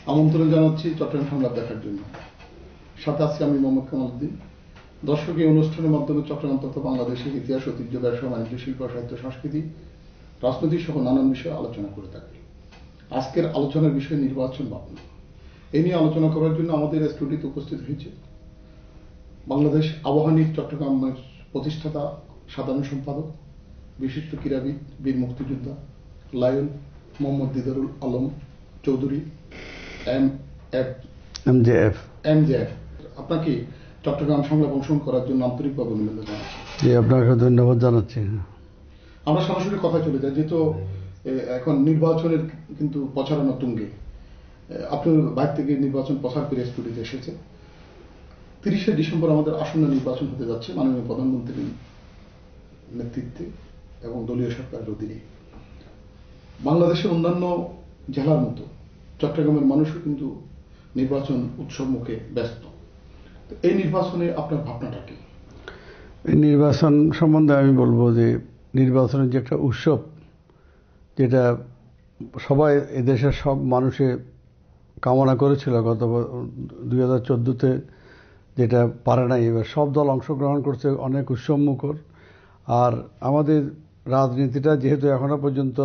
আমন্ত্রণ জানাচ্ছি চট্টগ্রাম সংলাপ দেখার জন্য। সাথে আছি আমি মোহাম্মদ কামাল উদ্দিন। দর্শক, এই অনুষ্ঠানের মাধ্যমে চট্টগ্রাম তথা বাংলাদেশের ইতিহাস, ঐতিহ্য, ব্যবসা, বাণিজ্য, শিল্প, সাহিত্য, সংস্কৃতি, রাজনীতি সহ নানান বিষয়ে আলোচনা করে থাকি। আজকের আলোচনার বিষয় নির্বাচন ভাবনা। এই নিয়ে আলোচনা করার জন্য আমাদের স্টুডিওতে উপস্থিত হয়েছে বাংলাদেশ আবাহনীর চট্টগ্রামের প্রতিষ্ঠাতা সাধারণ সম্পাদক, বিশিষ্ট ক্রীড়াবিদ, বীর মুক্তিযোদ্ধা, লায়ন মোহাম্মদ দিদারুল আলম চৌধুরী এমজেএফ। আপনাকে চট্টগ্রাম সংলাপ অংশগ্রহণ করার জন্য আন্তরিকভাবে অভিনন্দন জানাচ্ছি। জি, আপনাকে ধন্যবাদ জানাচ্ছি। আমরা সরাসরি কথা চলে যাই, যেহেতু এখন নির্বাচনের কিন্তু প্রচারণা তুঙ্গে। আপনার বাইরে থেকে নির্বাচন প্রচার করে স্টুডিওতে এসেছে। 30শে ডিসেম্বর আমাদের আসন্ন নির্বাচন হতে যাচ্ছে মাননীয় প্রধানমন্ত্রীর নেতৃত্বে এবং দলীয় সরকারের অধীনে। বাংলাদেশের অন্যান্য জেলার মতো চট্টগ্রামের মানুষও কিন্তু নির্বাচন উৎসব মুখে ব্যস্ত। এই নির্বাচনে আপনার ভাবনাটা কি? এই নির্বাচন সম্বন্ধে আমি বলবো যে নির্বাচনের যে একটা উৎসব, যেটা সবাই এদেশের সব মানুষে কামনা করেছিল গত 2014-তে, যেটা পারে নাই, এবার সব দল অংশগ্রহণ করছে, অনেক উৎসব মুখর। আর আমাদের রাজনীতিটা যেহেতু এখনো পর্যন্ত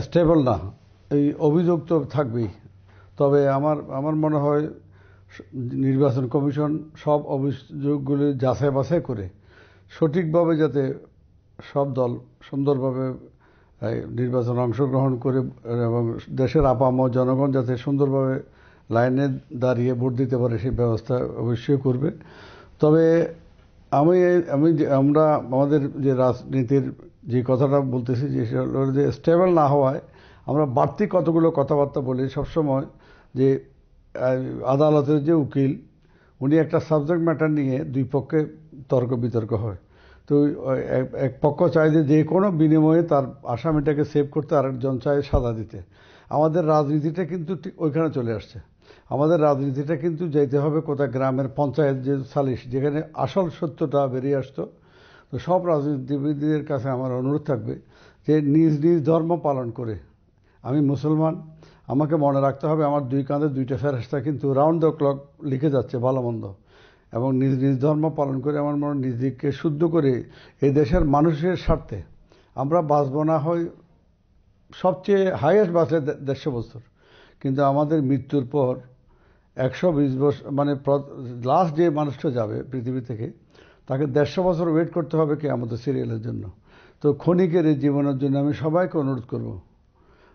স্টেবল না, এই অভিযোগ তো থাকবেই। তবে আমার মনে হয় নির্বাচন কমিশন সব অভিযোগগুলি যাচাই বাছাই করে সঠিকভাবে যাতে সব দল সুন্দরভাবে নির্বাচনে অংশগ্রহণ করে এবং দেশের আপামর জনগণ যাতে সুন্দরভাবে লাইনে দাঁড়িয়ে ভোট দিতে পারে সেই ব্যবস্থা অবশ্যই করবে। তবে আমরা আমাদের যে রাজনীতির যে কথাটা বলতেছি, যে স্টেবল না হওয়ায় আমরা বাড়তি কতগুলো কথাবার্তা বলি সবসময়। যে আদালতের যে উকিল, উনি একটা সাবজেক্ট ম্যাটার নিয়ে দুই পক্ষে তর্ক বিতর্ক হয়, তো এক পক্ষ চায় যে কোনো বিনিময়ে তার আসামিটাকে সেভ করতে, আরেকজন চায় সাজা দিতে। আমাদের রাজনীতিটা কিন্তু ঠিক ওইখানে চলে আসছে। আমাদের রাজনীতিটা কিন্তু যেতে হবে কোথায় গ্রামের পঞ্চায়েত যে সালিশ, যেখানে আসল সত্যটা বেরিয়ে আসতো। তো সব রাজনীতিবিদদের কাছে আমার অনুরোধ থাকবে যে নিজ নিজ ধর্ম পালন করে, আমি মুসলমান, আমাকে মনে রাখতে হবে আমার দুই কাঁধে দুইটা ফেরেশতা কিন্তু রাউন্ড দ্য ক্লক লিখে যাচ্ছে ভালো মন্দ, এবং নিজ নিজ ধর্ম পালন করে আমার মনে নিজেকে শুদ্ধ করে এই দেশের মানুষের স্বার্থে আমরা বাঁচব না হয় সবচেয়ে হাইয়েস্ট বাঁচলে 150 বছর, কিন্তু আমাদের মৃত্যুর পর 120 বছর, মানে লাস্ট যে মানুষটা যাবে পৃথিবী থেকে, তাকে 150 বছর ওয়েট করতে হবে কি আমাদের সিরিয়ালের জন্য। তো ক্ষণিকের এই জীবনের জন্য আমি সবাইকে অনুরোধ করব।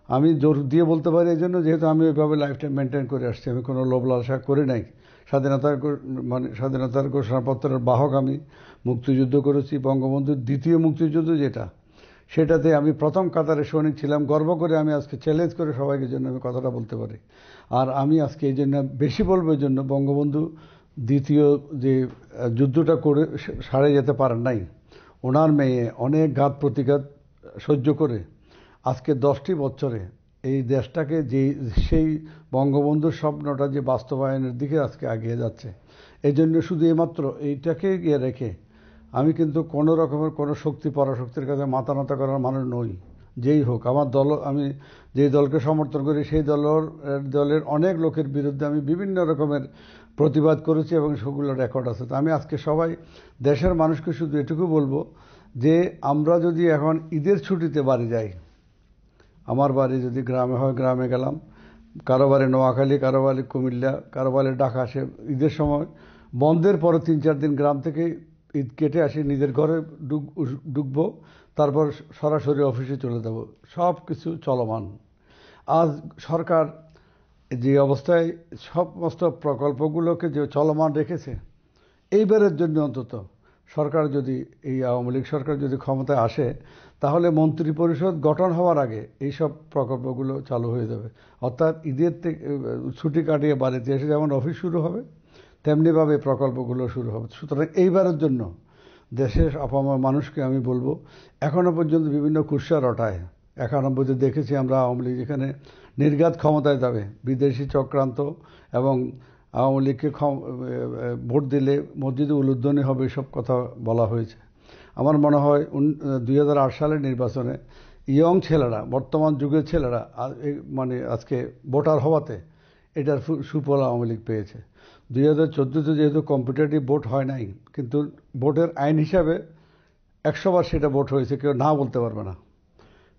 আমি জোর দিয়ে বলতে পারি এই জন্য, যেহেতু আমি ওইভাবে লাইফটা মেনটেন করে আসছি, আমি কোনো লোভ লালসা করি নাই। স্বাধীনতার ঘোষণাপত্রের বাহক আমি, মুক্তিযুদ্ধ করেছি, বঙ্গবন্ধুর দ্বিতীয় মুক্তিযুদ্ধ যেটা, সেটাতে আমি প্রথম কাতারে সৈনিক ছিলাম। গর্ব করে আমি আজকে চ্যালেঞ্জ করে সবাইকে জন্য আমি কথাটা বলতে পারি। আর আমি আজকে এই জন্য বেশি বলবো, এই জন্য বঙ্গবন্ধু দ্বিতীয় যে যুদ্ধটা করে সারে যেতে পারেন নাই, ওনার মেয়ে অনেক ঘাত প্রতিঘাত সহ্য করে আজকে 10টি বছরে এই দেশটাকে সেই বঙ্গবন্ধুর স্বপ্নটা যে বাস্তবায়নের দিকে আজকে এগিয়ে যাচ্ছে। এই জন্য শুধু এইমাত্র এইটাকে গিয়ে রেখে আমি কিন্তু কোনো রকমের কোনো শক্তি পরাশক্তির কাছে মাথা নত করার মানুষ নই। যেই হোক আমার দল, আমি যেই দলকে সমর্থন করি সেই দলের অনেক লোকের বিরুদ্ধে আমি বিভিন্ন রকমের প্রতিবাদ করেছি এবং সেগুলো রেকর্ড আছে। তো আমি আজকে সবাই দেশের মানুষকে শুধু এটুকু বলবো যে আমরা যদি এখন ঈদের ছুটিতে বাড়ি যাই, আমার বাড়ি যদি গ্রামে হয় গ্রামে গেলাম, কারো বাড়ি নোয়াখালী, কারো বাড়ি কুমিল্লা, কারো বাড়ি ঢাকা, সে ঈদের সময় বন্ধের পরে 3-4 দিন গ্রাম থেকে ঈদ কেটে আসি, নিজের ঘরে ঢুকবো, তারপর সরাসরি অফিসে চলে যাব। সব কিছু চলমান। আজ সরকার যে অবস্থায় সমস্ত প্রকল্পগুলোকে যে চলমান রেখেছে, এইবারের জন্য অন্তত সরকার যদি, এই আওয়ামী লীগ সরকার যদি ক্ষমতায় আসে, তাহলে মন্ত্রী পরিষদ গঠন হওয়ার আগে এই সব প্রকল্পগুলো চালু হয়ে যাবে। অর্থাৎ ঈদের থেকে ছুটি কাটিয়ে বাড়িতে এসে যেমন অফিস শুরু হবে, তেমনিভাবে প্রকল্পগুলো শুরু হবে। সুতরাং এইবারের জন্য দেশের আপামর মানুষকে আমি বলবো, এখনও পর্যন্ত বিভিন্ন কুৎসা রটায়। 91-তে দেখেছি আমরা আওয়ামী লীগ যেখানে নির্ঘাত ক্ষমতায় যাবে, বিদেশি চক্রান্ত এবং আওয়ামী লীগকে ভোট দিলে মসজিদে উলুধ্বনি হবে, এসব কথা বলা হয়েছে। আমার মনে হয় 2008 সালের নির্বাচনে ইয়ং ছেলেরা, বর্তমান যুগের ছেলেরা মানে আজকে ভোটার হওয়াতে এটার সুফল আওয়ামী লীগ পেয়েছে। 2014-তে যেহেতু কম্পিটিটিভ ভোট হয় নাই, কিন্তু ভোটের আইন হিসাবে 100 বার সেটা ভোট হয়েছে, কেউ না বলতে পারবে না।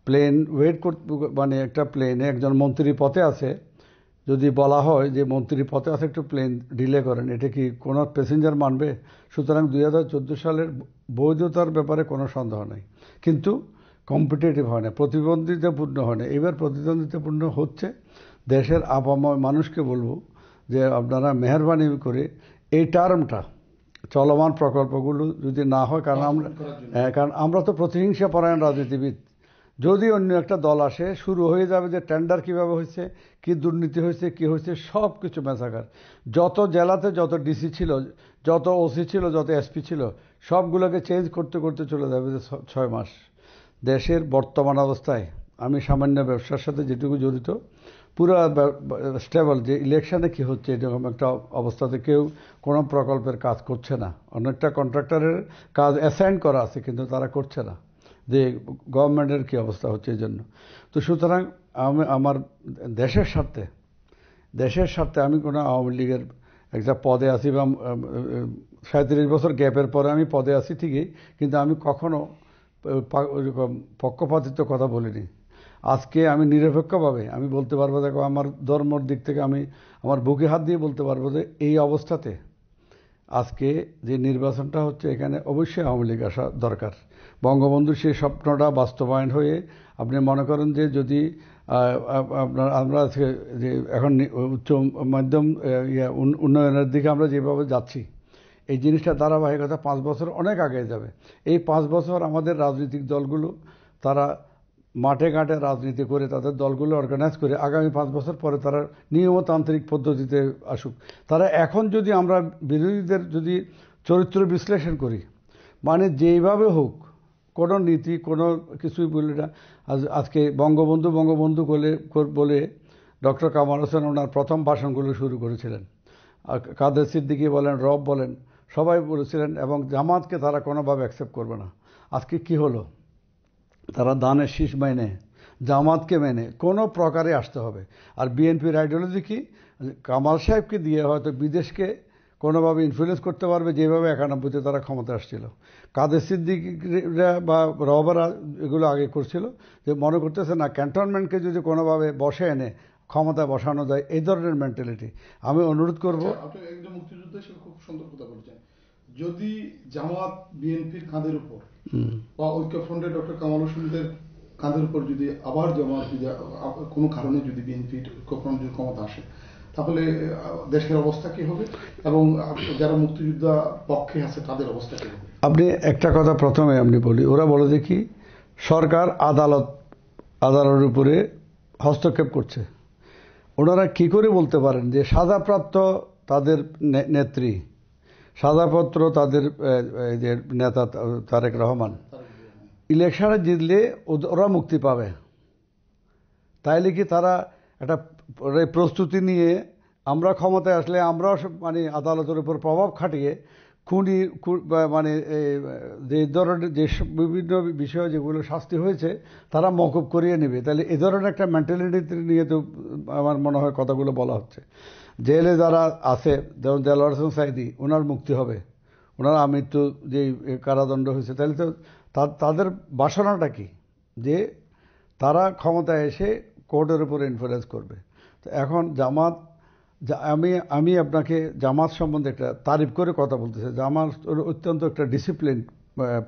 প্লেন ওয়েট করতে, মানে একটা প্লেনে একজন মন্ত্রী পথে আছে, যদি বলা হয় যে মন্ত্রী পথে আছে একটু প্লেন ডিলে করেন, এটা কি কোনো প্যাসেঞ্জার মানবে? সুতরাং 2014 সালের বৈধতার ব্যাপারে কোনো সন্দেহ নেই, কিন্তু কম্পিটিটিভ হয় না, প্রতিদ্বন্দ্বিতাপূর্ণ হয় না। এবার প্রতিদ্বন্দ্বিতাপূর্ণ হচ্ছে। দেশের আপাময় মানুষকে বলবো যে আপনারা মেহরবানি করে এই টার্মটা, চলমান প্রকল্পগুলো যদি না হয়, কারণ আমরা তো প্রতিহিংসা পরায়ণ রাজনীতিবিদ। যদি অন্য একটা দল আসে, শুরু হয়ে যাবে যে টেন্ডার কিভাবে হয়েছে, কি দুর্নীতি হয়েছে, কি হয়েছে, সব কিছু মেসাকার। যত জেলাতে যত ডিসি ছিল, যত ওসি ছিল, যত এসপি ছিল, সবগুলোকে চেঞ্জ করতে করতে চলে যাবে যে 6 মাস। দেশের বর্তমান অবস্থায় আমি সামান্য ব্যবসার সাথে যেটুকু জড়িত, পুরো স্টেবল যে ইলেকশনে কি হচ্ছে এরকম একটা অবস্থাতে কেউ কোনো প্রকল্পের কাজ করছে না। অনেকটা কন্ট্রাক্টরের কাজ অ্যাসাইন করা আছে, কিন্তু তারা করছে না, যে গভর্নমেন্টের কী অবস্থা হচ্ছে এই জন্য। তো সুতরাং আমি আমার দেশের স্বার্থে আমি কোনো আওয়ামী লীগের একটা পদে আছি, বা 37 বছর গ্যাপের পরে আমি পদে আছি ঠিকই, কিন্তু আমি কখনো ওইরকম পক্ষপাতিত্ব কথা বলিনি। আজকে আমি নিরপেক্ষভাবে আমি বলতে পারবো, দেখো আমার ধর্মর দিক থেকে আমি আমার বুকে হাত দিয়ে বলতে পারবো যে এই অবস্থাতে আজকে যে নির্বাচনটা হচ্ছে, এখানে অবশ্যই আওয়ামী লীগ আসা দরকার। বঙ্গবন্ধুর সেই স্বপ্নটা বাস্তবায়ন হয়ে, আপনি মনে করেন যে যদি আমরা আজকে যে এখন উচ্চ মাধ্যম উন্নয়নের দিকে আমরা যেভাবে যাচ্ছি, এই জিনিসটা ধারাবাহিকতা 5 বছর অনেক আগে যাবে। এই 5 বছর আমাদের রাজনৈতিক দলগুলো তারা মাঠে ঘাটে রাজনীতি করে, তাদের দলগুলো অর্গানাইজ করে আগামী 5 বছর পরে তারা নিয়মতান্ত্রিক পদ্ধতিতে আসুক। তারা এখন যদি আমরা বিরোধীদের যদি চরিত্র বিশ্লেষণ করি, মানে যেইভাবে হোক, কোনো নীতি কোনো কিছুই বলি না। আজকে বঙ্গবন্ধু বলে ডক্টর কামাল হোসেন ওনার প্রথম ভাষণগুলো শুরু করেছিলেন। কাদের সিদ্দিকী বলেন, রব বলেন, সবাই বলেছিলেন, এবং জামাতকে তারা কোনোভাবে অ্যাকসেপ্ট করবে না। আজকে কি হলো? তারা ধানের শীষ মেনে, জামাতকে মেনে কোনো প্রকারে আসতে হবে। আর বিএনপির আইডিওলজি কি? কামাল সাহেবকে দিয়ে হয়তো বিদেশকে কোনোভাবে ইনফ্লুয়েন্স করতে পারবে, যেভাবে 91-তে তারা ক্ষমতা আসছিল। কাদের সিদ্দিকীরা বা রবারা এগুলো আগে করছিল, যে মনে করতেছে না ক্যান্টনমেন্টকে যদি কোনোভাবে বসে এনে ক্ষমতা বসানো যায়, এই ধরনের মেন্টালিটি। আমি অনুরোধ করব, আপনি একজন মুক্তিযুদ্ধ হিসেবে খুব সুন্দর কথা বলেছেন, যদি জামাত বিএনপির কাঁধের উপর বা ঐক্যফ্রন্টে ডক্টর কামাল হোসেনদের কাঁধের উপর যদি আবার জামাত যদি কোনো কারণে যদি বিএনপির ঐক্যফ্রন্ট যদি ক্ষমতা আসে, তাহলে দেশের অবস্থা কি হবে, এবং যারা মুক্তিযোদ্ধা পক্ষে আছে তাদের অবস্থা কি হবে? আপনি একটা কথা প্রথমে আপনি বলি, ওরা বলে যে কি সরকার আদালতের উপরে হস্তক্ষেপ করছে। ওনারা কি করে বলতে পারেন যে সাজাপ্রাপ্ত তাদের নেত্রী, সাজাপত্র তাদের যে নেতা তারেক রহমান ইলেকশনে জিতলে ওরা মুক্তি পাবে? তাইলে কি তারা একটা প্রস্তুতি নিয়ে আমরা ক্ষমতায় আসলে আমরাও মানে আদালতের উপর প্রভাব খাটিয়ে খুনি মানে যে ধরনের যে বিভিন্ন বিষয় যেগুলো শাস্তি হয়েছে তারা মকুব করিয়ে নেবে? তাহলে এ ধরনের একটা মেন্টালিটি নিয়ে তো আমার মনে হয় কথাগুলো বলা হচ্ছে। জেলে যারা আছে, যেমন দেলোয়ার হোসেন সাঈদী, ওনার মুক্তি হবে, ওনার আমৃত্যু যে কারাদণ্ড হয়েছে, তাহলে তো তাদের বাসনাটা কি? যে তারা ক্ষমতায় এসে কোর্টের উপরে ইনফ্লুয়েন্স করবে। তো এখন জামাত, আমি আপনাকে জামাত সম্বন্ধে একটা তারিফ করে কথা বলতেছি। জামাত অত্যন্ত একটা ডিসিপ্লিন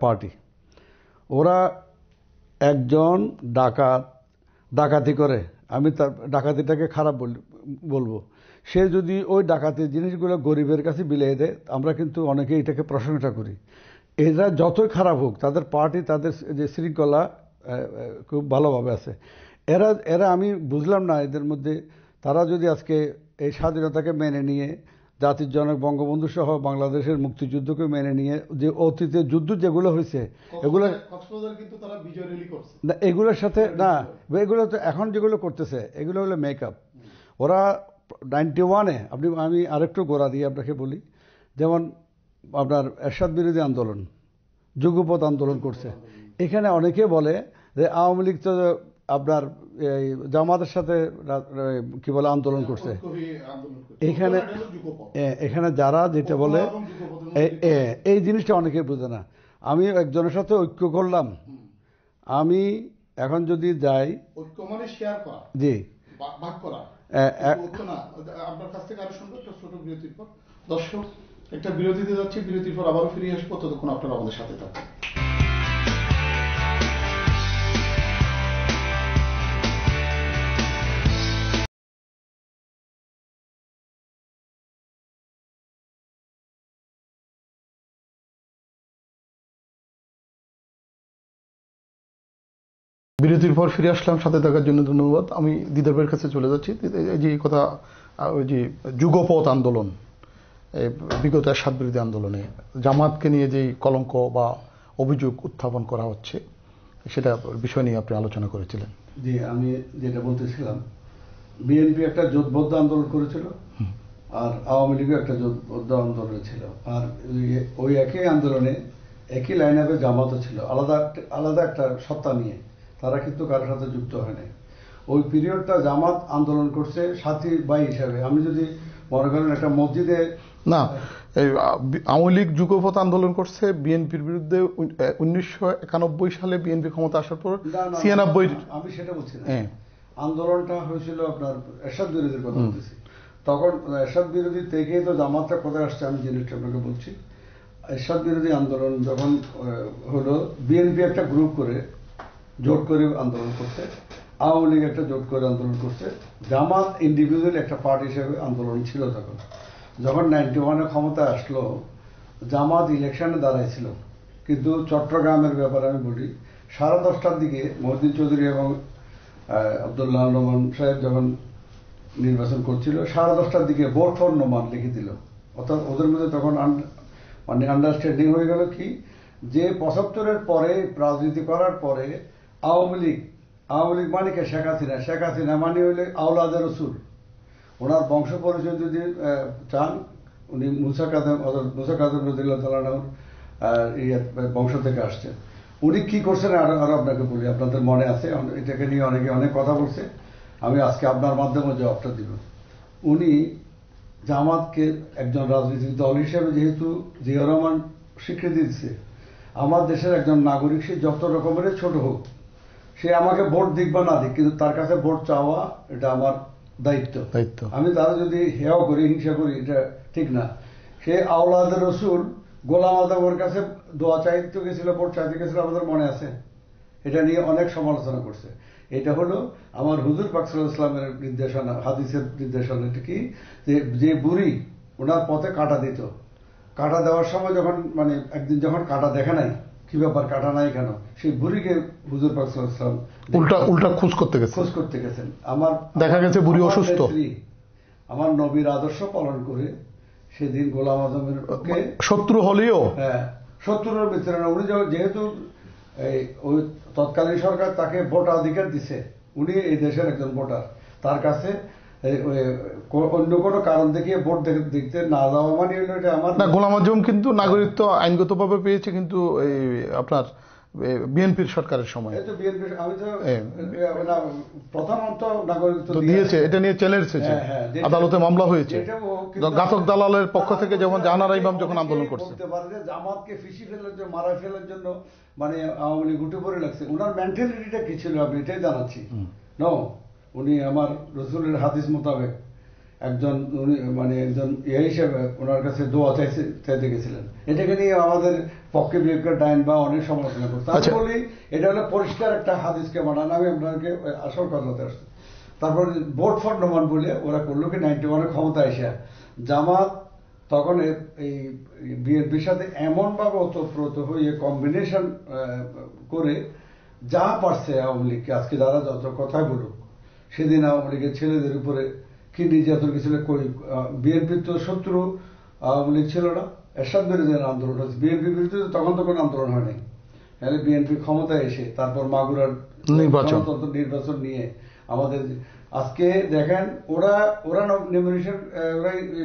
পার্টি। ওরা একজন ডাকাতি করে, আমি তার ডাকাতিটাকে খারাপ বলবো, সে যদি ওই ডাকাতির জিনিসগুলো গরিবের কাছে বিলিয়ে দেয়, আমরা কিন্তু অনেকে এটাকে প্রশংসা করি। এরা যতই খারাপ হোক, তাদের পার্টি, তাদের যে শৃঙ্খলা খুব ভালোভাবে আছে। এরা আমি বুঝলাম না এদের মধ্যে, তারা যদি আজকে এই স্বাধীনতাকে মেনে নিয়ে, জাতির জনক বঙ্গবন্ধু সহ বাংলাদেশের মুক্তিযুদ্ধকে মেনে নিয়ে, যে অতীতে যুদ্ধ যেগুলো হয়েছে এগুলো কিন্তু তারা বিজয় র্যালি করছে না, এগুলোর সাথে না, এগুলো তো এখন যেগুলো করতেছে এগুলো হলো মেকআপ। ওরা 91-এ আমি আরেকটু গোড়া দিয়ে আপনাকে বলি, যেমন আপনার এরশাদ বিরোধী আন্দোলন, যুগপৎ আন্দোলন করছে। এখানে অনেকে বলে যে আওয়ামী লীগ তো আপনার এই জামাতের সাথে কি বলে আন্দোলন করছে। এখানে এখানে যারা যেটা বলে এই জিনিসটা অনেকে বোঝে না। আমি একজনের সাথে ঐক্য করলাম, আমি এখন যদি যাই ঐক্য মানে শেয়ার করা, জি ভাগ করা, আপনার কাছ থেকে আরো শুনবো একটা ছোট বিরতির পর। দর্শক, একটা বিরতিতে যাচ্ছি, বিরতির পর আবারও ফিরে আসবো, ততক্ষণ আপনারা আমাদের সাথে থাকবেন। বিরতির পর ফিরে আসলাম, সাথে থাকার জন্য ধন্যবাদ। আমি দিদার ভাইয়ের কাছে চলে যাচ্ছি। যে কথা, ওই যে যুগপৎ আন্দোলন, বিগত এরশাদ বিরোধী আন্দোলনে জামাতকে নিয়ে যে কলঙ্ক বা অভিযোগ উত্থাপন করা হচ্ছে, সেটা বিষয় নিয়ে আপনি আলোচনা করেছিলেন। জি, আমি যেটা বলতেছিলাম, বিএনপি একটা জোটবদ্ধ আন্দোলন করেছিল, আর আওয়ামী লীগও একটা জোটবদ্ধ আন্দোলন ছিল, আর ওই একই আন্দোলনে একই লাইন আপে জামাতও ছিল, আলাদা আলাদা একটা সত্তা নিয়ে। তারা কিন্তু কারোর সাথে যুক্ত হয় নাই। ওই পিরিয়ডটা জামাত আন্দোলন করছে সাথী ভাই হিসাবে। আমি যদি মনে করেন একটা মসজিদে না, আওয়ামী লীগ যুগপৎ আন্দোলন করছে বিএনপির বিরুদ্ধে 1991 সালে বিএনপি ক্ষমতা আসার পর 96। আমি সেটা বলছি না, আন্দোলনটা হয়েছিল আপনার এরশাদ বিরোধীর কথা বলতেছি। তখন এরশাদ বিরোধী থেকেই তো জামাতটা কোথায় আসছে আমি জিনিসটা আপনাকে বলছি। এরশাদ বিরোধী আন্দোলন যখন হলো, বিএনপি একটা গ্রুপ করে জোট করে আন্দোলন করছে, আওয়ামী লীগ একটা জোট করে আন্দোলন করছে, জামাত ইন্ডিভিজুয়াল একটা পার্টি হিসেবে আন্দোলন ছিল। তখন যখন 91-এ ক্ষমতা আসলো, জামাত ইলেকশনে দাঁড়াইছিল, কিন্তু চট্টগ্রামের ব্যাপারে আমি বলি, 10:30টার দিকে মহিউদ্দিন চৌধুরী এবং আব্দুল্লাহ নোমান সাহেব যখন নির্বাচন করছিল, 10:30টার দিকে ভোট ফর নোমান লিখে দিল। অর্থাৎ ওদের মধ্যে তখন মানে আন্ডারস্ট্যান্ডিং হয়ে গেল কি, যে 75-এর পরে রাজনীতি করার পরে আওয়ামী লীগ মানে কে, শেখ হাসিনা মানে হইলে আওলাদে রসুল। ওনার বংশ পরিচয় যদি চান, উনি মুসা কাদেম রাদিয়াল্লাহু তাআলা আনহুর বংশ থেকে আসছেন। উনি কি করছেন আরো আপনাকে বলি, আপনাদের মনে আছে, এটাকে নিয়ে অনেকে অনেক কথা বলছে, আমি আজকে আপনার মাধ্যমে জবাবটা দিব। উনি জামাতকে একজন রাজনৈতিক দল হিসেবে যেহেতু জিয়া রহমান স্বীকৃতি দিচ্ছে, আমার দেশের একজন নাগরিক, সে যত রকমের ছোট হোক, সে আমাকে ভোট দিক বা না দিক, কিন্তু তার কাছে ভোট চাওয়া এটা আমার দায়িত্ব। আমি তারা যদি হেয় করি, হিংসা করি, এটা ঠিক না। সে আওলাদের রসুল গোলাম আজমের কাছে দোয়া চাইতে গেছিল, ভোট চাইতে গেছিল, আমাদের মনে আছে। এটা নিয়ে অনেক সমালোচনা করছে। এটা হলো আমার হুজুর পাক সাল্লাল্লাহু আলাইহি ওয়াসাল্লামের নির্দেশনা, হাদিসের নির্দেশনা। এটা কি, যে বুড়ি ওনার পথে কাঁটা দিত, কাঁটা দেওয়ার সময় যখন মানে একদিন যখন কাঁটা দেখে নাই, কি ব্যাপার কাঁটা নাই কেন, সেই বুড়িকে হুজুর পাক সাল্লাল্লাহু আলাইহি ওয়াসাল্লাম উল্টা খোঁজ করতে গেছেন। আমার দেখা গেছে বুড়ি অসুস্থ। আমার নবীর আদর্শ পালন করে সেদিন গোলাম আজমের শত্রু হলেও, হ্যাঁ, শত্রুর ভিতরে না, উনি যেহেতু ওই তৎকালীন সরকার তাকে ভোটাধিকার দিছে, উনি এই দেশের একজন ভোটার, তার কাছে অন্য কোনো কারণ দেখিয়ে ভোট দেখতে না যাওয়া মানে হলো এটা আমার না। গোলাম আজম কিন্তু নাগরিকত্ব আইনগতভাবে পেয়েছে, কিন্তু আপনার বিএনপির সরকারের সময় আমি তো প্রথমত নাগরিকত্ব দিয়েছে, এটা নিয়ে চ্যালেঞ্জ হয়েছে, আদালতে মামলা হয়েছে। ঘাতক দালালের পক্ষ থেকে যখন জাহানারা ইমাম যখন আন্দোলন করছে, জামাতকে ফিসি ফেলার জন্য, মারা ফেলার জন্য মানে আওয়ামী লীগ উঠে পড়ে লাগছে। ওনার মেন্টালিটিটা কি ছিল আমি এটাই জানাচ্ছি। উনি আমার রসুলের হাদিস মোতাবেক একজন, উনি মানে একজন হিসেবে ওনার কাছে দোয়া চাইতে গেছিলেন। এটাকে নিয়ে আমাদের পক্ষে বিপক্ষে ডাইন বা অনেক সমালোচনা করছে। আমি বলি এটা হলো পরিষ্কার একটা হাদিসকে মানান। আমি আপনাকে আসল কথাতে আসছি। তারপর ভোট ফর নোমান বলে ওরা করলো কি, 91-এর ক্ষমতা এসে জামাত তখন এই বিএনপির সাথে এমনভাবে ওতপ্রোত হয়ে কম্বিনেশন করে যা পারছে আওয়ামী লীগকে, আজকে যারা যত কথাই বলুক, সেদিন আওয়ামী লীগের ছেলেদের উপরে কি নির্যাতন গেছিল। বিএনপির তো শত্রু আওয়ামী লীগ ছিল না, এরশাদ বিরোধী আন্দোলন হচ্ছে, বিএনপির বিরুদ্ধে তখন তো কোনো আন্দোলন হয়নি। হ্যাঁ, বিএনপি ক্ষমতায় এসে তারপর মাগুরার নির্বাচন নিয়ে আমাদের আজকে দেখেন, ওরা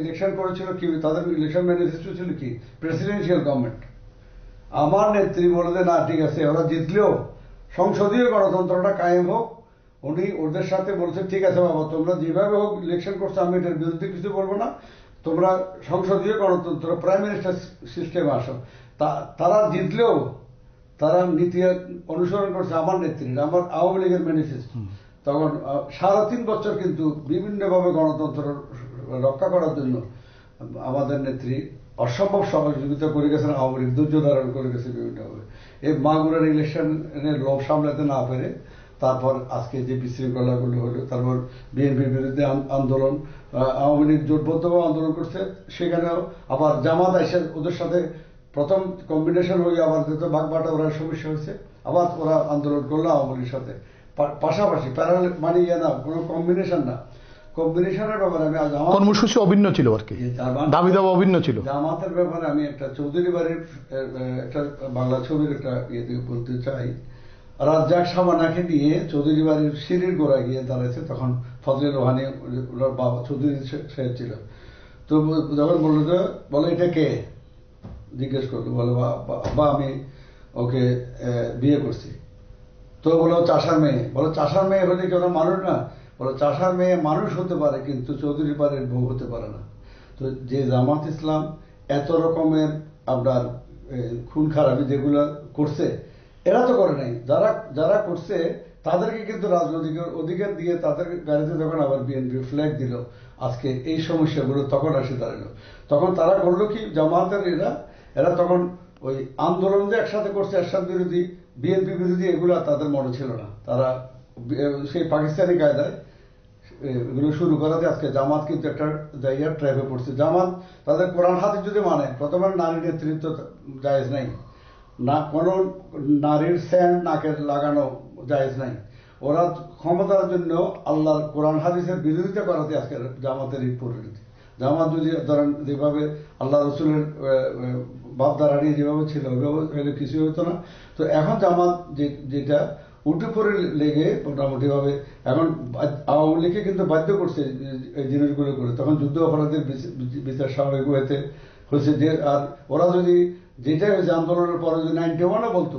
ইলেকশন করেছিল কি, তাদের ইলেকশন ম্যানিফেস্টো ছিল কি, প্রেসিডেন্সিয়াল গভর্নমেন্ট। আমার নেত্রী বলে যে না ঠিক আছে, ওরা জিতলেও সংসদীয় গণতন্ত্রটা কায়েম হোক। উনি ওদের সাথে বলছে ঠিক আছে বাবা, তোমরা যেভাবে হোক ইলেকশন করছো, আমি এটার বিরুদ্ধে কিছু বলবো না, তোমরা সংসদীয় গণতন্ত্র প্রাইম মিনিস্টার সিস্টেমে আসো। তারা জিতলেও তারা নীতি অনুসরণ করছে আমার নেত্রীর, আমার আওয়ামী লীগের ম্যানিফেস্টো। তখন 3.5 বছর কিন্তু বিভিন্নভাবে গণতন্ত্র রক্ষা করার জন্য আমাদের নেত্রী অসম্ভব সহযোগিতা করে গেছেন, আওয়ামী লীগ ধৈর্য ধারণ করে গেছে বিভিন্নভাবে। এই মাগুরার ইলেকশনের লোভ সামলাতে না পেরে তারপর আজকে যে বিশৃঙ্খলাগুলো হলো, তারপর বিএনপির বিরুদ্ধে আন্দোলন, আওয়ামী লীগ জোটবদ্ধভাবে আন্দোলন করছে, সেখানেও আবার জামাত এসে ওদের সাথে প্রথম কম্বিনেশন হয়ে আবার যেহেতু বাগবাটা ওরা সমস্যা হয়েছে, আবার ওরা আন্দোলন করলো আওয়ামী লীগের সাথে পাশাপাশি, প্যারালেল, মানে না কোনো কম্বিনেশন না। কম্বিনেশনের ব্যাপারে আমি কর্মসূচি অভিন্ন ছিল আর কি, দাবি দাবা অভিন্ন ছিল। জামাতের ব্যাপারে আমি একটা চৌধুরী বাড়ির একটা বাংলা ছবির একটা ইয়ে বলতে চাই। রাজ্জাক সাবানাকে নিয়ে চৌধুরী বাড়ির সিঁড়ির গোড়ায় গিয়ে দাঁড়াইছে, তখন ফজলে লোহানী ওনার বাবা চৌধুরী সাহেব ছিল। তো যখন বললো যে বলে এটা কে, জিজ্ঞেস করলো, বলে বা আমি ওকে বিয়ে করছি। তো বলো চাষার মেয়ে, বলো চাষার মেয়ে হলে কি ওরা মানুষ না? বলো চাষার মেয়ে মানুষ হতে পারে কিন্তু চৌধুরী বাড়ির বউ হতে পারে না। তো যে জামাত ইসলাম এত রকমের আপনার খুন খারাপি যেগুলো করছে, এরা তো করে নাই। যারা করছে তাদেরকে কিন্তু রাজনৈতিক অধিকার দিয়ে তাদের গাড়িতে যখন আবার বিএনপি ফ্ল্যাগ দিল, আজকে এই সমস্যাগুলো তখন আসে দাঁড়ালো। তখন তারা করলো কি, জামাতের এরা তখন ওই আন্দোলন যে একসাথে করছে, এরশাদ বিরোধী, বিএনপি বিরোধী, এগুলা তাদের মনে ছিল না। তারা সেই পাকিস্তানি কায়দায় এগুলো শুরু করাতে আজকে জামাত কিন্তু একটা জায়গায় ট্র্যাপে পড়ছে। জামাত তাদের কোরআন হাদিস যদি মানে, প্রথমে নারী নেতৃত্ব জায়েজ নাই, না কোনো নারীর স্যান্ড নাকের লাগানো জায়েজ নাই। ওরা ক্ষমতার জন্য আল্লাহর কোরআন হাদিসের বিরোধিতা করাতে আজকে জামাতের এই পরিণতি। জামাত যদি ধরেন যেভাবে আল্লাহ রসুলের ভাবধারা নিয়ে যেভাবে ছিল ওইভাবে কিছু হতো না। তো এখন জামাত যেটা উঠে পড়ে লেগে মোটামুটি ভাবে এখন আওয়ামী লীগকে কিন্তু বাধ্য করছে এই জিনিসগুলো করে। তখন যুদ্ধ অপরাধের বিচার স্বাভাবিক হয়েছে যে, আর ওরা যদি যেটাই হয়েছে আন্দোলনের পরে যদি 91 বলতো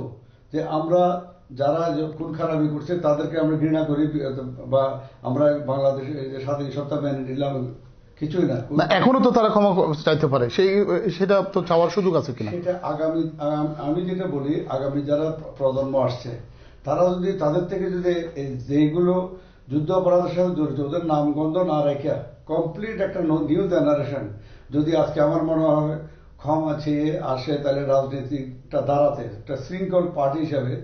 যে আমরা যারা খুন খারাপি করছে তাদেরকে আমরা ঘৃণা করি বা আমরা বাংলাদেশে স্বাধীন সত্তা মেনে নিলাম, কিছুই না। এখনো তো তারা ক্ষমা চাইতে পারে, সেটা তো চাওয়ার সুযোগ আছে কিনা সেটা আমি যেটা বলি, আগামী যারা প্রজন্ম আসছে তারা যদি তাদের থেকে যদি যেগুলো যুদ্ধ অপরাধের সাথে জড়িত ওদের নামগন্ধ না রেখে কমপ্লিট একটা নিউ জেনারেশন যদি আজকে আমার মনে হয় ক্ষমা চেয়ে আসে, তাহলে রাজনীতিটা দাঁড়াতে একটা শৃঙ্খল পার্টি হিসাবে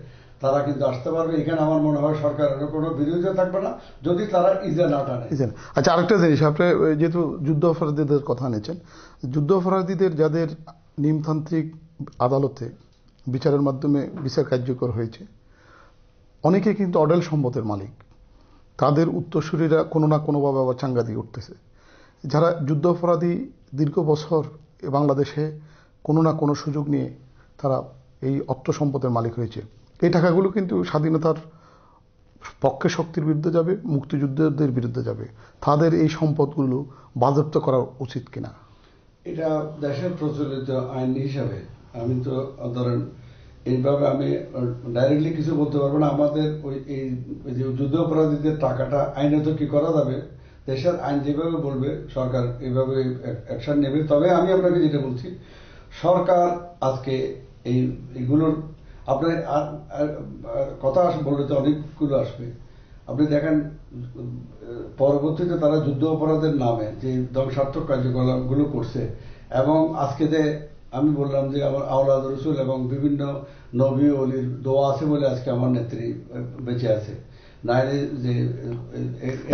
তারা কিন্তু আসতে পারবে। এখানে আমার মনে হয় সরকারের কোনো বিরোধিতা থাকবে না যদি তারা ইজে না টানে। আচ্ছা, আরেকটা জিনিস, আপনি যেহেতু যুদ্ধ অপরাধীদের কথা নিয়েছেন, যুদ্ধ অপরাধীদের যাদের নিমতান্ত্রিক আদালতে বিচারের মাধ্যমে বিচার কার্যকর হয়েছে, অনেকে কিন্তু অডেল সম্পদের মালিক, তাদের উত্তরসূরিরা কোনো না কোনোভাবে আবার চাঙ্গা দিয়ে উঠতেছে। যারা যুদ্ধ অপরাধী দীর্ঘ বছর বাংলাদেশে কোনো না কোনো সুযোগ নিয়ে তারা এই অর্থ সম্পদের মালিক হয়েছে, এই টাকাগুলো কিন্তু স্বাধীনতার পক্ষে শক্তির বিরুদ্ধে যাবে, মুক্তিযুদ্ধের বিরুদ্ধে যাবে। তাদের এই সম্পদগুলো বাজেয়াপ্ত করা উচিত কিনা? এটা দেশের প্রচলিত আইন হিসাবে আমি তো ধরেন এইভাবে আমি ডাইরেক্টলি কিছু বলতে পারবো না। আমাদের এই যে যুদ্ধ অপরাধীদের টাকাটা আইনত কি করা যাবে, দেশের আইন যেভাবে বলবে সরকার এভাবে অ্যাকশন নেবে। তবে আমি আপনাকে যেটা বলছি, সরকার আজকে এইগুলোর আপনার কথা বললে তো অনেকগুলো আসবে। আপনি দেখেন পরবর্তীতে তারা যুদ্ধ অপরাধের নামে যে ধ্বংসাত্মক কার্যকলাপগুলো করছে, এবং আজকে যে আমি বললাম যে আমার আওলাদ রসুল এবং বিভিন্ন নবী অলির দোয়া আছে বলে আজকে আমার নেত্রী বেঁচে আছে। নাইলে যে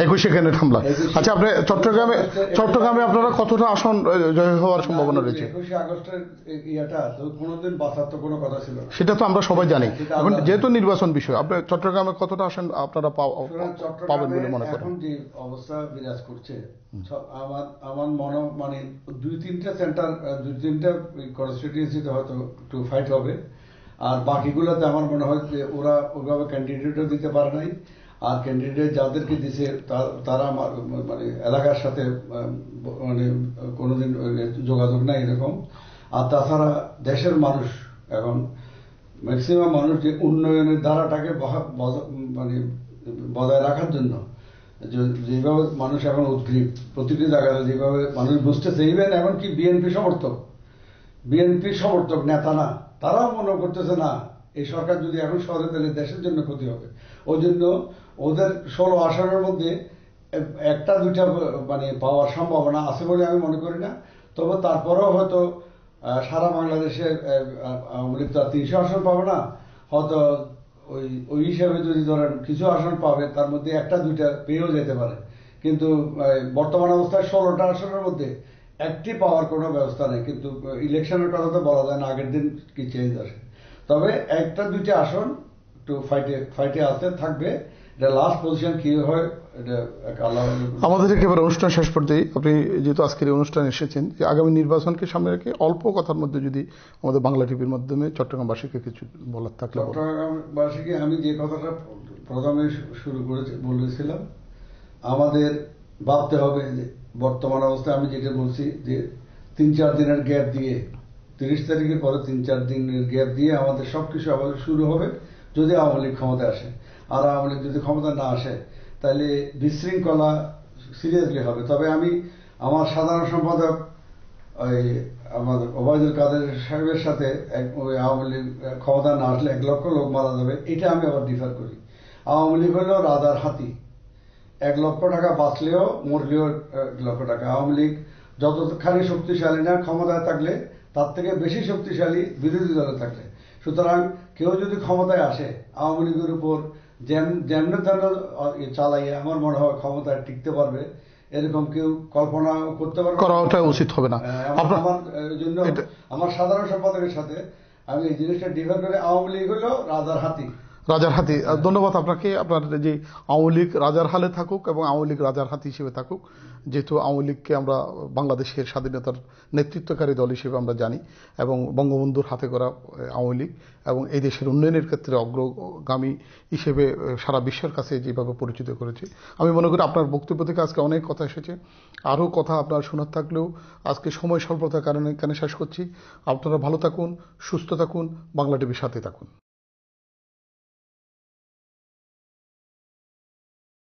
21 সেকেন্ডের হামলা। আচ্ছা, আপনি চট্টগ্রামে আপনারা কতটা আসন জয় হওয়ার সম্ভাবনা রয়েছে? 21 আগস্টের ইয়াটা তো কোনোদিন বাঁচার তো কোনো কথা ছিল না, সেটা তো আমরা সবাই জানি। এখন যেহেতু নির্বাচন বিষয়, আপনি চট্টগ্রামে কতটা আসন আপনারা পাবেন বলে মনে করেন? এখন যে অবস্থা বিরাজ করছে, আমার মানে 2-3টা সেন্টার, 2-3টা কনস্টিটিউয়েন্সিতে হয়তো একটু ফাইট হবে, আর বাকিগুলোতে আমার মনে হয় যে ওরা ওইভাবে ক্যান্ডিডেটও দিতে পারে নাই। আর ক্যান্ডিডেট যাদেরকে দিছে তারা মানে এলাকার সাথে মানে কোনোদিন যোগাযোগ নাই এরকম। আর তাছাড়া দেশের মানুষ এখন ম্যাক্সিমাম মানুষ যে উন্নয়নের ধারাটাকে মানে বজায় রাখার জন্য যেভাবে মানুষ এখন উদ্গ্রীব, প্রতিটি জায়গায় যেভাবে মানুষ বুঝতেছে, ইভেন এমনকি বিএনপি সমর্থক নেতা না, তারাও মনে করতেছে না এই সরকার যদি এখন সরে তাহলে দেশের জন্য ক্ষতি হবে। ওই জন্য ওদের 16 আসনের মধ্যে একটা দুইটা মানে পাওয়ার সম্ভাবনা আছে বলে আমি মনে করি না। তবে তারপরেও হয়তো সারা বাংলাদেশে আওয়ামী লীগ তো 300 আসন পাবে না, হয়তো ওই হিসাবে যদি ধরেন কিছু আসন পাবে, তার মধ্যে একটা দুইটা পেয়েও যেতে পারে। কিন্তু বর্তমান অবস্থায় 16টা আসনের মধ্যে একটি পাওয়ার কোনো ব্যবস্থা নেই। কিন্তু ইলেকশনের কথা তো বলা যায় না, আগের দিন কি চেঞ্জ আসে। তবে একটা দুইটা আসন একটু ফাইটে আসতে থাকবে। এটা লাস্ট পজিশন কি হয় এটা আল্লাহ। আমাদের একেবারে অনুষ্ঠান শেষ পর্যায়ে আপনি যেহেতু আজকের এই অনুষ্ঠানে এসেছেন, যে আগামী নির্বাচনকে সামনে রেখে অল্প কথার মধ্যে যদি আমাদের বাংলা টিভির মাধ্যমে চট্টগ্রামবাসীকে কিছু বলার থাকলে বলুন। চট্টগ্রামবাসীকে আমি যে কথাটা প্রথমে বলেছিলাম, আমাদের ভাবতে হবে যে বর্তমান অবস্থায় আমি যেটা বলছি যে 3-4 দিনের গ্যাপ দিয়ে, 30 তারিখের পরে 3-4 দিনের গ্যাপ দিয়ে আমাদের সবকিছু আবার শুরু হবে যদি আওয়ামী লীগ ক্ষমতায় আসে। আর আওয়ামী লীগ যদি ক্ষমতা না আসে তাহলে বিশৃঙ্খলা সিরিয়াসলি হবে। তবে আমি আমার সাধারণ সম্পাদক আমাদের ওবায়দুল কাদের সাহেবের সাথে ওই আওয়ামী লীগ ক্ষমতা না আসলে 1 লক্ষ লোক মারা যাবে, এটা আমি আবার ডিফার করি। আওয়ামী লীগ হলেও রাজার হাতি, 1 লক্ষ টাকা বাঁচলেও মরলেও 1 লক্ষ টাকা। আওয়ামী লীগ যতখানি শক্তিশালী না ক্ষমতায় থাকলে তার থেকে বেশি শক্তিশালী বিরোধী দলে থাকলে। সুতরাং কেউ যদি ক্ষমতায় আসে আওয়ামী লীগের উপর যেমন চালাইয়ে আমার মনে হয় ক্ষমতায় টিকতে পারবে, এরকম কেউ কল্পনা করতে পারবে করাটা উচিত হবে না। আমার জন্য আমার সাধারণ সম্পাদকের সাথে আমি এই জিনিসটা ডিফার করে, আওয়ামী লীগ হলো রাজার হাতি। রাজার হাতি। ধন্যবাদ আপনাকে। আপনার যে আওয়ামী লীগ রাজার হালে থাকুক এবং আওয়ামী লীগ রাজার হাতি হিসেবে থাকুক, যেহেতু আওয়ামী লীগকে আমরা বাংলাদেশের স্বাধীনতার নেতৃত্বকারী দল হিসেবে আমরা জানি, এবং বঙ্গবন্ধুর হাতে করা আওয়ামী লীগ এবং এই দেশের উন্নয়নের ক্ষেত্রে অগ্রগামী হিসেবে সারা বিশ্বের কাছে যেভাবে পরিচিত করেছে, আমি মনে করি আপনার বক্তব্য থেকে আজকে অনেক কথা এসেছে। আরও কথা আপনার শোনার থাকলেও আজকে সময় স্বল্পতার কারণে এখানে শেষ করছি। আপনারা ভালো থাকুন, সুস্থ থাকুন, বাংলা টিভির সাথে থাকুন।